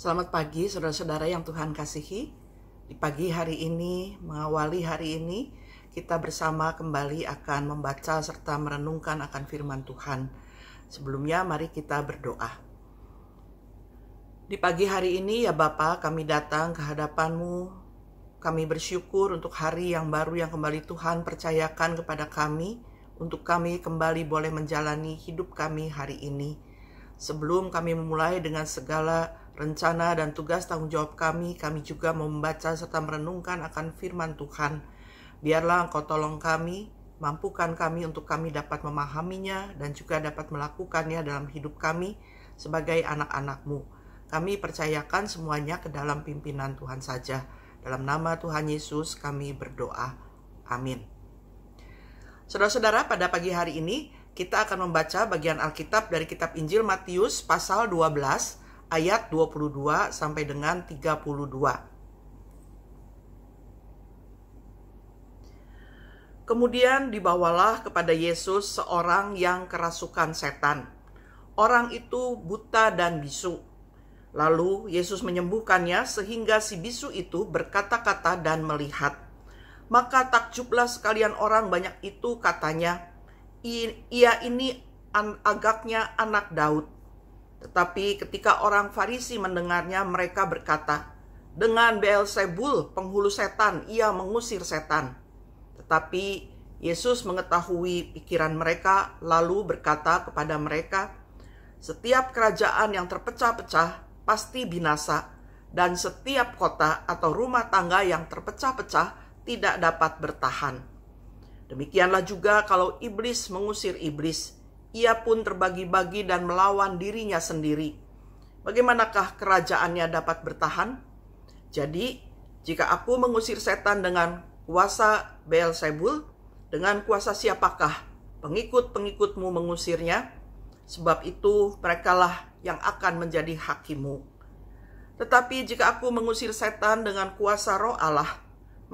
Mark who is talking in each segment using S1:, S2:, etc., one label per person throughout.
S1: Selamat pagi saudara-saudara yang Tuhan kasihi. Di pagi hari ini, mengawali hari ini, kita bersama kembali akan membaca serta merenungkan akan firman Tuhan. Sebelumnya mari kita berdoa. Di pagi hari ini ya Bapa, kami datang ke hadapan-Mu. Kami bersyukur untuk hari yang baru yang kembali Tuhan percayakan kepada kami, untuk kami kembali boleh menjalani hidup kami hari ini. Sebelum kami memulai dengan segala rencana dan tugas tanggung jawab kami juga mau membaca serta merenungkan akan firman Tuhan. Biarlah Engkau tolong kami, mampukan kami untuk kami dapat memahaminya dan juga dapat melakukannya dalam hidup kami sebagai anak-anak-Mu. Kami percayakan semuanya ke dalam pimpinan Tuhan saja. Dalam nama Tuhan Yesus kami berdoa. Amin. Saudara-saudara, pada pagi hari ini kita akan membaca bagian Alkitab dari kitab Injil Matius pasal 12 ayat 22 sampai dengan 32. Kemudian dibawalah kepada Yesus seorang yang kerasukan setan. Orang itu buta dan bisu. Lalu Yesus menyembuhkannya sehingga si bisu itu berkata-kata dan melihat. Maka takjublah sekalian orang banyak itu, katanya, ia ini agaknya anak Daud. Tetapi ketika orang Farisi mendengarnya, mereka berkata, dengan Beelzebul, penghulu setan, ia mengusir setan. Tetapi Yesus mengetahui pikiran mereka, lalu berkata kepada mereka, setiap kerajaan yang terpecah-pecah pasti binasa, dan setiap kota atau rumah tangga yang terpecah-pecah tidak dapat bertahan. Demikianlah juga kalau iblis mengusir iblis, ia pun terbagi-bagi dan melawan dirinya sendiri. Bagaimanakah kerajaannya dapat bertahan? Jadi, jika aku mengusir setan dengan kuasa Beelzebul, dengan kuasa siapakah pengikut-pengikutmu mengusirnya? Sebab itu merekalah yang akan menjadi hakimu. Tetapi jika aku mengusir setan dengan kuasa Roh Allah,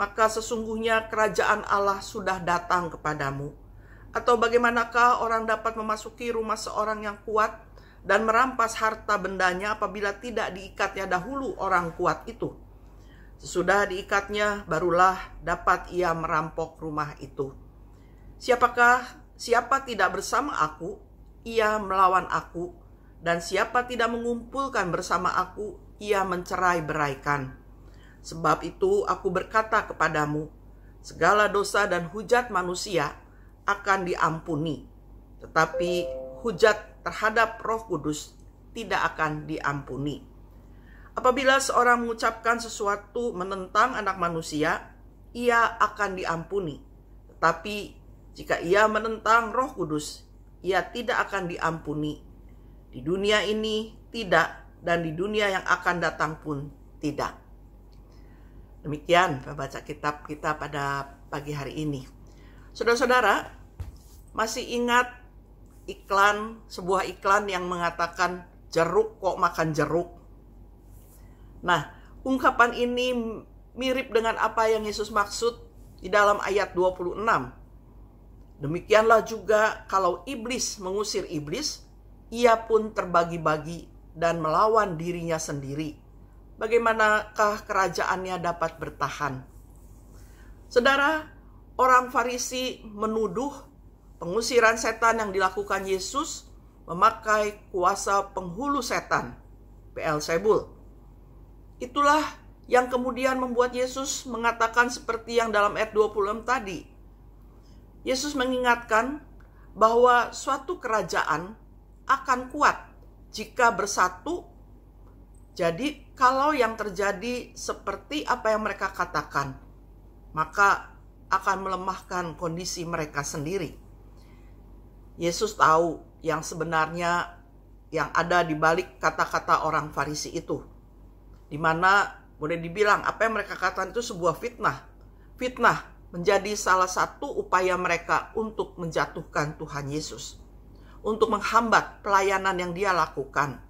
S1: maka sesungguhnya kerajaan Allah sudah datang kepadamu. Atau bagaimanakah orang dapat memasuki rumah seorang yang kuat dan merampas harta bendanya apabila tidak diikatnya dahulu orang kuat itu? Sesudah diikatnya, barulah dapat ia merampok rumah itu. Siapa tidak bersama aku, ia melawan aku, dan siapa tidak mengumpulkan bersama aku, ia mencerai-beraikan. Sebab itu aku berkata kepadamu, segala dosa dan hujat manusia akan diampuni, tetapi hujat terhadap Roh Kudus tidak akan diampuni. Apabila seorang mengucapkan sesuatu menentang anak manusia, ia akan diampuni. Tetapi jika ia menentang Roh Kudus, ia tidak akan diampuni. Di dunia ini tidak, dan di dunia yang akan datang pun tidak. Demikian pembaca kitab kita pada pagi hari ini. Saudara-saudara, masih ingat sebuah iklan yang mengatakan jeruk kok makan jeruk? Nah, ungkapan ini mirip dengan apa yang Yesus maksud di dalam ayat 26. Demikianlah juga kalau iblis mengusir iblis, ia pun terbagi-bagi dan melawan dirinya sendiri. Bagaimanakah kerajaannya dapat bertahan? Saudara, orang Farisi menuduh pengusiran setan yang dilakukan Yesus memakai kuasa penghulu setan, Beelzebul. Itulah yang kemudian membuat Yesus mengatakan seperti yang dalam ayat 26 tadi. Yesus mengingatkan bahwa suatu kerajaan akan kuat jika bersatu. Jadi kalau yang terjadi seperti apa yang mereka katakan, maka akan melemahkan kondisi mereka sendiri. Yesus tahu yang sebenarnya yang ada di balik kata-kata orang Farisi itu, di mana boleh dibilang apa yang mereka katakan itu sebuah fitnah. Fitnah menjadi salah satu upaya mereka untuk menjatuhkan Tuhan Yesus, untuk menghambat pelayanan yang Dia lakukan.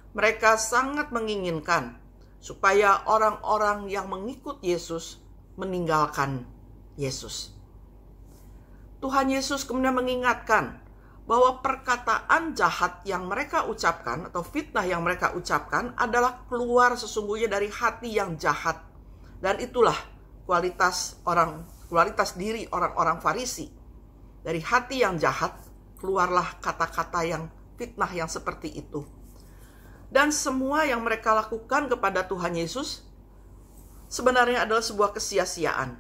S1: Mereka sangat menginginkan supaya orang-orang yang mengikut Yesus meninggalkan Yesus. Tuhan Yesus kemudian mengingatkan bahwa perkataan jahat yang mereka ucapkan atau fitnah yang mereka ucapkan adalah keluar sesungguhnya dari hati yang jahat. Dan itulah kualitas diri orang-orang Farisi. Dari hati yang jahat keluarlah kata-kata yang fitnah yang seperti itu. Dan semua yang mereka lakukan kepada Tuhan Yesus sebenarnya adalah sebuah kesia-siaan,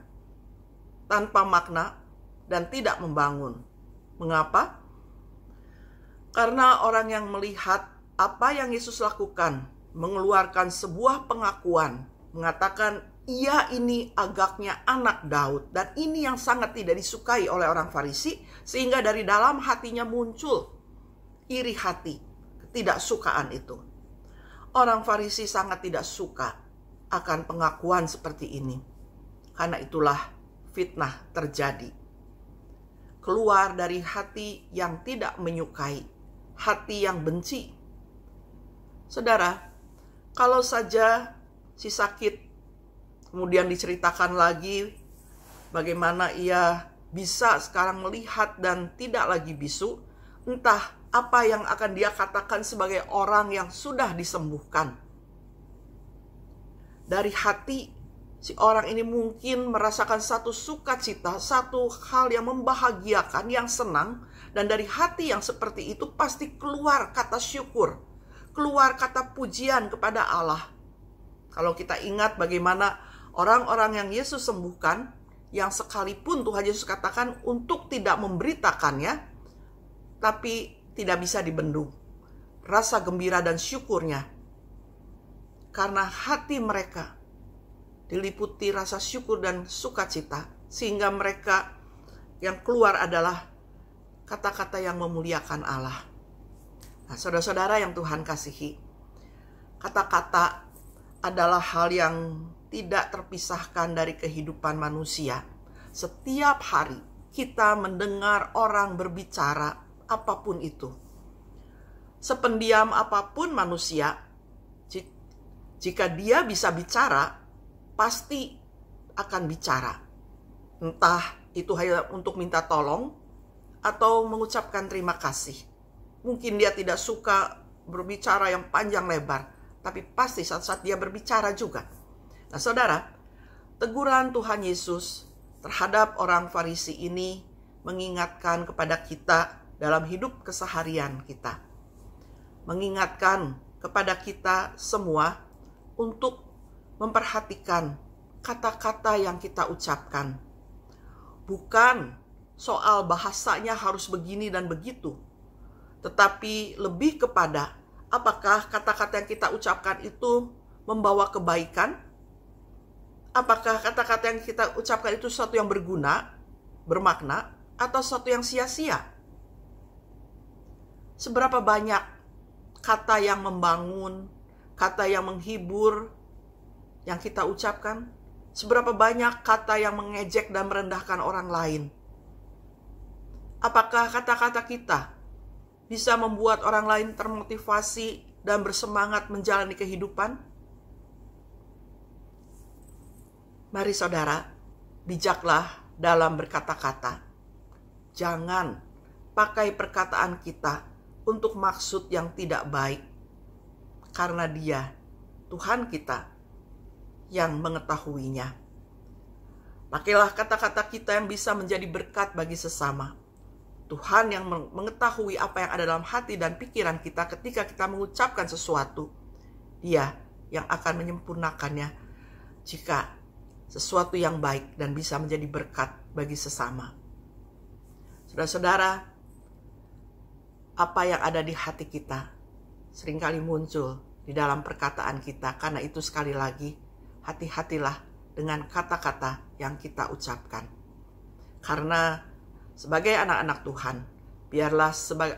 S1: tanpa makna dan tidak membangun. Mengapa? Karena orang yang melihat apa yang Yesus lakukan, mengeluarkan sebuah pengakuan, mengatakan, ia ini agaknya anak Daud, dan ini yang sangat tidak disukai oleh orang Farisi, sehingga dari dalam hatinya muncul iri hati, ketidaksukaan itu. Orang Farisi sangat tidak suka akan pengakuan seperti ini. Karena itulah fitnah terjadi. Keluar dari hati yang tidak menyukai, hati yang benci. Saudara, kalau saja si sakit kemudian diceritakan lagi bagaimana ia bisa sekarang melihat dan tidak lagi bisu, entah apa yang akan dia katakan sebagai orang yang sudah disembuhkan. Dari hati si orang ini mungkin merasakan satu sukacita, satu hal yang membahagiakan, yang senang. Dan dari hati yang seperti itu pasti keluar kata syukur, keluar kata pujian kepada Allah. Kalau kita ingat bagaimana orang-orang yang Yesus sembuhkan, yang sekalipun Tuhan Yesus katakan untuk tidak memberitakannya, tapi tidak bisa dibendung rasa gembira dan syukurnya. Karena hati mereka diliputi rasa syukur dan sukacita, sehingga mereka yang keluar adalah kata-kata yang memuliakan Allah. Nah, saudara-saudara yang Tuhan kasihi, kata-kata adalah hal yang tidak terpisahkan dari kehidupan manusia. Setiap hari kita mendengar orang berbicara, apapun itu. Sependiam apapun manusia, jika dia bisa bicara, pasti akan bicara. Entah itu hanya untuk minta tolong atau mengucapkan terima kasih. Mungkin dia tidak suka berbicara yang panjang lebar, tapi pasti saat-saat dia berbicara juga. Nah, saudara, teguran Tuhan Yesus terhadap orang Farisi ini mengingatkan kepada kita dalam hidup keseharian kita. Mengingatkan kepada kita semua untuk memperhatikan kata-kata yang kita ucapkan. Bukan soal bahasanya harus begini dan begitu, tetapi lebih kepada apakah kata-kata yang kita ucapkan itu membawa kebaikan? Apakah kata-kata yang kita ucapkan itu sesuatu yang berguna, bermakna, atau sesuatu yang sia-sia? Seberapa banyak kata yang membangun, kata yang menghibur yang kita ucapkan? Seberapa banyak kata yang mengejek dan merendahkan orang lain? Apakah kata-kata kita bisa membuat orang lain termotivasi dan bersemangat menjalani kehidupan? Mari saudara, bijaklah dalam berkata-kata. Jangan pakai perkataan kita untuk maksud yang tidak baik. Karena Dia, Tuhan kita, yang mengetahuinya. Pakailah kata-kata kita yang bisa menjadi berkat bagi sesama. Tuhan yang mengetahui apa yang ada dalam hati dan pikiran kita ketika kita mengucapkan sesuatu. Dia yang akan menyempurnakannya jika sesuatu yang baik dan bisa menjadi berkat bagi sesama. Saudara-saudara, apa yang ada di hati kita seringkali muncul di dalam perkataan kita. Karena itu sekali lagi, hati-hatilah dengan kata-kata yang kita ucapkan. Karena sebagai anak-anak Tuhan, biarlah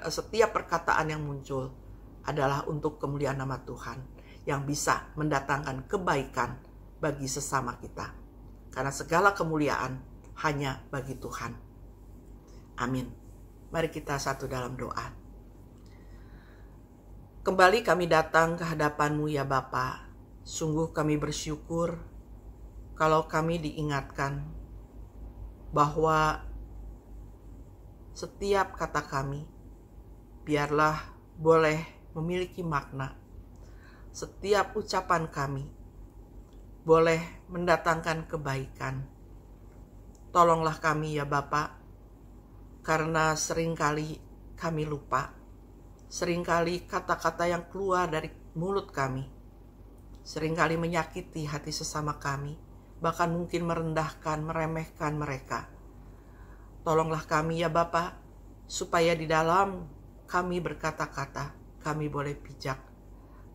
S1: setiap perkataan yang muncul adalah untuk kemuliaan nama Tuhan yang bisa mendatangkan kebaikan bagi sesama kita. Karena segala kemuliaan hanya bagi Tuhan. Amin. Mari kita satu dalam doa. Kembali kami datang ke hadapan-Mu ya Bapa. Sungguh kami bersyukur kalau kami diingatkan bahwa setiap kata kami biarlah boleh memiliki makna. Setiap ucapan kami boleh mendatangkan kebaikan. Tolonglah kami ya Bapa, karena seringkali kami lupa. Seringkali kata-kata yang keluar dari mulut kami seringkali menyakiti hati sesama kami, bahkan mungkin merendahkan, meremehkan mereka. Tolonglah kami ya Bapa, supaya di dalam kami berkata-kata, kami boleh bijak.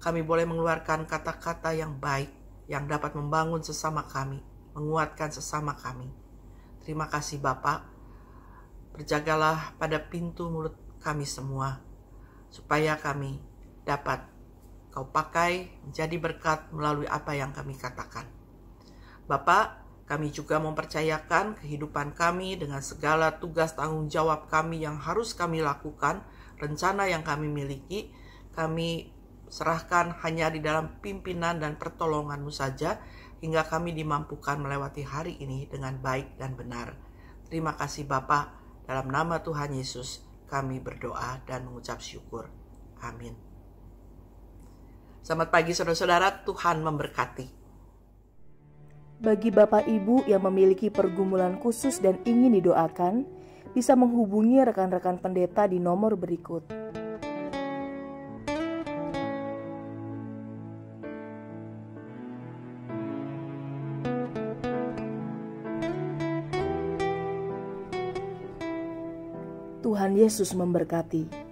S1: Kami boleh mengeluarkan kata-kata yang baik, yang dapat membangun sesama kami, menguatkan sesama kami. Terima kasih Bapa. Berjagalah pada pintu mulut kami semua, supaya kami dapat Kau pakai menjadi berkat melalui apa yang kami katakan. Bapa, kami juga mempercayakan kehidupan kami dengan segala tugas tanggung jawab kami yang harus kami lakukan, rencana yang kami miliki, kami serahkan hanya di dalam pimpinan dan pertolongan-Mu saja, hingga kami dimampukan melewati hari ini dengan baik dan benar. Terima kasih Bapa, dalam nama Tuhan Yesus kami berdoa dan mengucap syukur. Amin. Selamat pagi saudara-saudara, Tuhan memberkati.
S2: Bagi Bapak Ibu yang memiliki pergumulan khusus dan ingin didoakan, bisa menghubungi rekan-rekan pendeta di nomor berikut. Tuhan Yesus memberkati.